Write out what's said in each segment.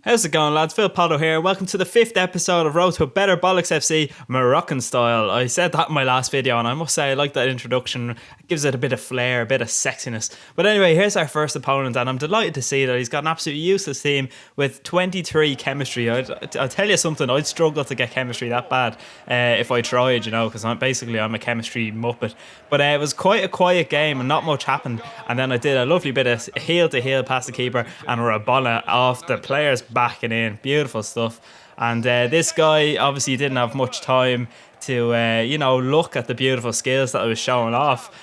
How's it going, lads? Phil Potto here. Welcome to the 5th episode of Road to a Better Bollocks FC Moroccan style. I said that in my last video, and I must say I like that introduction. It gives it a bit of flair, a bit of sexiness. But anyway, here's our first opponent, and I'm delighted to see that he's got an absolutely useless team with 23 chemistry. I'll tell you something, I'd struggle to get chemistry that bad if I tried, because I'm a chemistry muppet. But it was quite a quiet game, and not much happened. And then I did a lovely bit of heel-to-heel past the keeper, and Rabona off the players backing in. Beautiful stuff. And this guy obviously didn't have much time to look at the beautiful skills that I was showing off.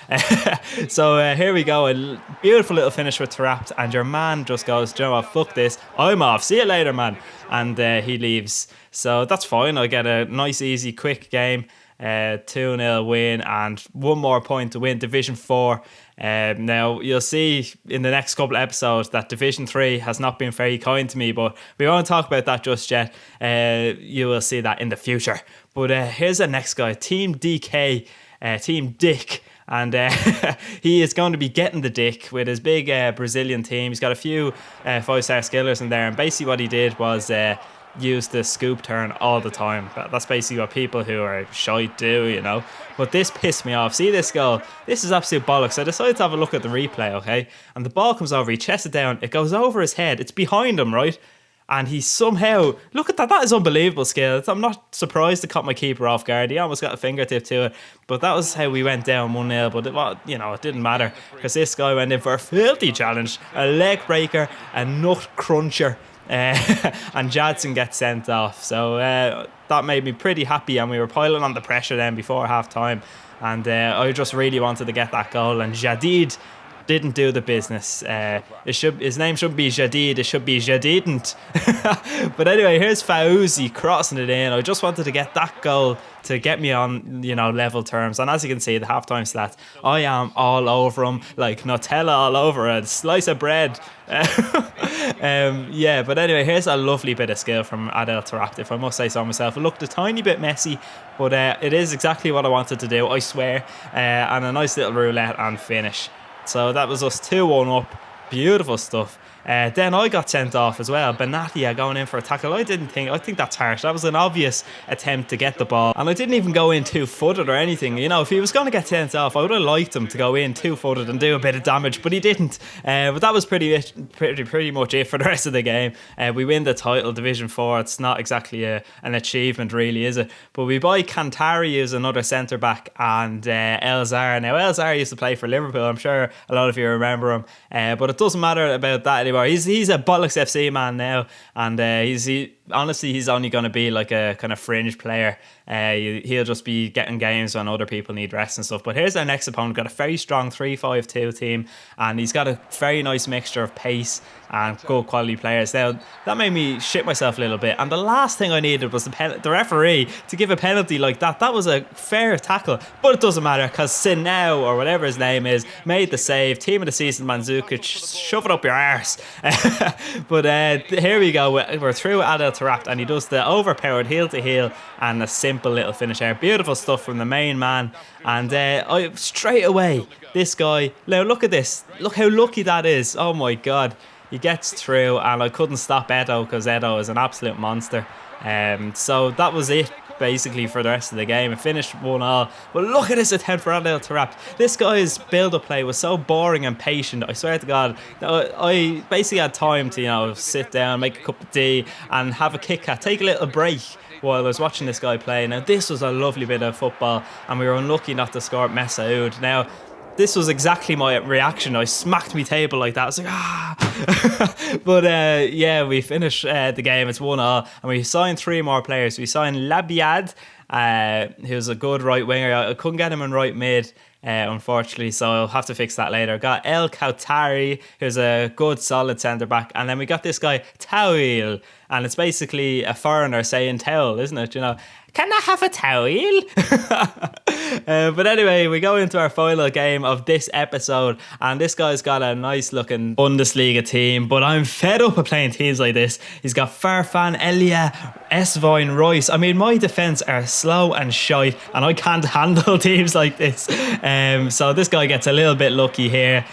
So here we go, a beautiful little finish with Trapped, and your man just goes, "Do you know what, fuck this, I'm off, see you later, man," and he leaves. So that's fine. I get a nice easy quick game, 2-0 win and one more point to win Division 4. Now you'll see in the next couple of episodes that Division 3 has not been very kind to me, but we won't talk about that just yet. You will see that in the future. But here's the next guy, Team DK, Team Dick. And he is going to be getting the dick with his big Brazilian team. He's got a few 5-star skillers in there, and basically what he did was use the scoop turn all the time. That's basically what people who are shy do, But this pissed me off. See this goal? This is absolute bollocks. So I decided to have a look at the replay, okay? And the ball comes over, he chests it down, it goes over his head, it's behind him, right? And he somehow, look at that is unbelievable skill. I'm not surprised to cut my keeper off guard. He almost got a fingertip to it. But that was how we went down 1-0. But it didn't matter, because this guy went in for a filthy challenge, a leg breaker, a nut cruncher. And Jadson gets sent off. So that made me pretty happy, and we were piling on the pressure then before half time. And I just really wanted to get that goal, and Jadid didn't do the business. His name shouldn't be Jadid, it should be Jadidn't. But anyway, here's Fauzi crossing it in. I just wanted to get that goal to get me on, level terms. And as you can see, the halftime stats, I am all over him, like Nutella all over a slice of bread. But anyway, here's a lovely bit of skill from Adel Taarabt, if I must say so myself. It looked a tiny bit messy, but it is exactly what I wanted to do, I swear. And a nice little roulette and finish. So that was us 2-1 up. Beautiful stuff. Then I got sent off as well. Benatia going in for a tackle. I think that's harsh. That was an obvious attempt to get the ball. And I didn't even go in two-footed or anything. If he was going to get sent off, I would have liked him to go in two-footed and do a bit of damage, but he didn't. But that was pretty much it for the rest of the game. We win the title, Division 4. It's not exactly an achievement, really, is it? But we buy Kantari as another centre-back, and Elzar. Now, Elzar used to play for Liverpool. I'm sure a lot of you remember him. But it doesn't matter about that anymore. He's a Bollocks FC man now, and honestly, he's only going to be like a kind of fringe player. He'll just be getting games when other people need rest and stuff. But here's our next opponent. Got a very strong 3-5-2 team, and he's got a very nice mixture of pace and good quality players. Now, that made me shit myself a little bit, and the last thing I needed was the referee to give a penalty like that. That was a fair tackle, but it doesn't matter, because Sinau, or whatever his name is, made the save. Team of the season, Mandzukic, shove it up your arse. But here we go, we're through Adel Taarabt, and he does the overpowered heel-to-heel and a simple little finish there. Beautiful stuff from the main man. And I straight away, this guy, now look at this, look how lucky that is. Oh my god, he gets through, and I couldn't stop Edo, because Edo is an absolute monster. So that was it basically for the rest of the game. It finished 1-1. But look at this attempt for Adel Taarabt. This guy's build-up play was so boring and patient. I swear to God, I basically had time to sit down, make a cup of tea, and have a Kit Kat, take a little break while I was watching this guy play. Now, this was a lovely bit of football, and we were unlucky not to score at Messaoud. Now, this was exactly my reaction. I smacked my table like that. I was like, ah. But we finished the game. It's 1-1, and we signed 3 more players. We signed Labiad, who's a good right winger. I couldn't get him in right mid, unfortunately, so I'll have to fix that later. Got El Kautari, who's a good solid centre back, and then we got this guy Tawil, and it's basically a foreigner saying towel, isn't it? Can I have a towel? But anyway, we go into our final game of this episode, and this guy's got a nice looking Bundesliga team, but I'm fed up of playing teams like this. He's got Farfan, Elia, Esvine, Royce. I mean, my defence are slow and shite, and I can't handle teams like this. So this guy gets a little bit lucky here.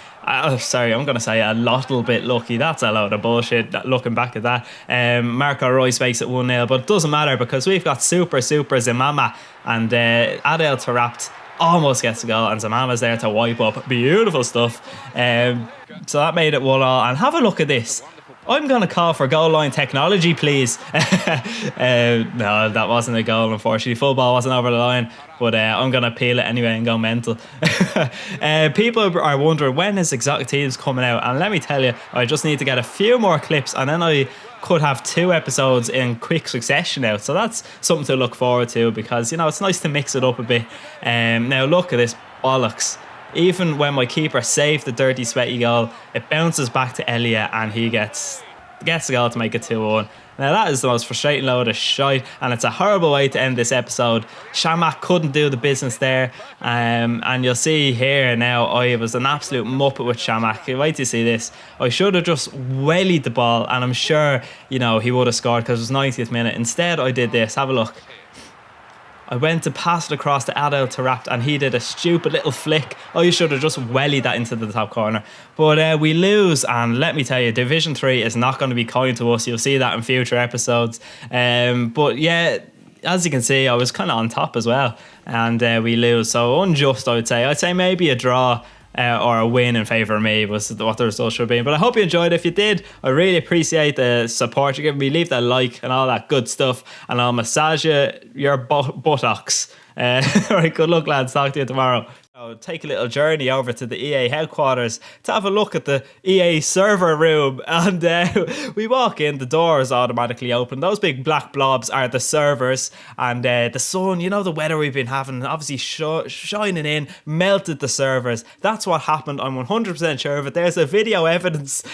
Sorry, I'm going to say a little bit lucky. That's a load of bullshit looking back at that. Marco Royce makes it 1-0, but it doesn't matter because we've got Super Zimama and Adel Tarapt almost gets a goal and Zamama's there to wipe up. Beautiful stuff. So that made it 1-1. And have a look at this. I'm going to call for goal line technology, please. No, that wasn't a goal, unfortunately. Full ball wasn't over the line, but I'm going to peel it anyway and go mental. People are wondering when is exotic teams coming out, and let me tell you, I just need to get a few more clips and then I could have 2 episodes in quick succession out. So that's something to look forward to because, you know, it's nice to mix it up a bit. Now look at this bollocks. Even when my keeper saved the dirty, sweaty goal, it bounces back to Elia and he gets the goal to make it 2-1. Now that is the most frustrating load of shite, and it's a horrible way to end this episode. Shamak couldn't do the business there, and you'll see here now I was an absolute muppet with Shamak. Wait to see this. I should have just wellied the ball, and I'm sure, you know, he would have scored because it was 90th minute. Instead I did this. Have a look. I went to pass it across to Adel Tarapt and he did a stupid little flick. I should have just wellied that into the top corner. But we lose, and let me tell you, Division 3 is not going to be kind to us. You'll see that in future episodes. But yeah, as you can see, I was kind of on top as well. And we lose. So unjust, I would say. I'd say maybe a draw. Or a win in favour of me was what the result should be. But I hope you enjoyed. If you did, I really appreciate the support you're giving me. Leave that like and all that good stuff, and I'll massage your buttocks. Alright, good luck, lads. Talk to you tomorrow. I'll take a little journey over to the EA headquarters to have a look at the EA server room, and we walk in, the door is automatically open. Those big black blobs are the servers, and the sun, you know, the weather we've been having, obviously shining in, melted the servers. That's what happened. I'm 100% sure of it. There's a video evidence.